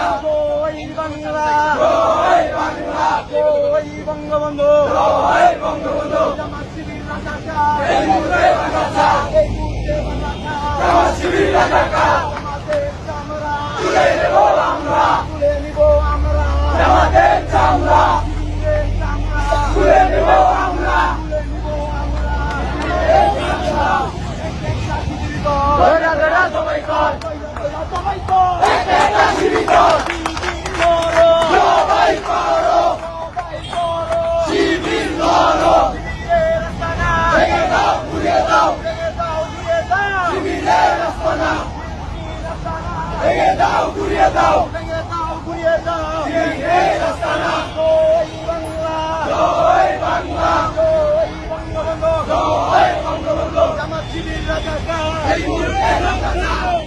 জয় বাংলা, জয় বাংলা, জয় বঙ্গবন্ধু, জয় বঙ্গবন্ধু। জামাত শিবির রাজাকার, এই মুহূর্তে রাজাকার, এই মুহূর্তে রাজাকার। জামাত শিবির রাজাকার, জামাতের চামড়া তুলে নেব আমরা, তুলে নিব আমরা। জামাতের চামড়া, শিবিরের চামড়া তুলে নেব আমরা, তুলে নিব আমরা। একটা শিবির কর, সবাই কর, সবাই কর, একটা শিবির কর। ভেঙে দাও, ঘুরিয়ে দাও, ভেঙে দাও, ঘুরিয়ে দাও। জয় বাংলা, জয় বাংলা, জয় বঙ্গবন্ধু, জয় বঙ্গবন্ধু। জামাত শিবির রাজাকার, এই মুহূর্তে রাজাকার।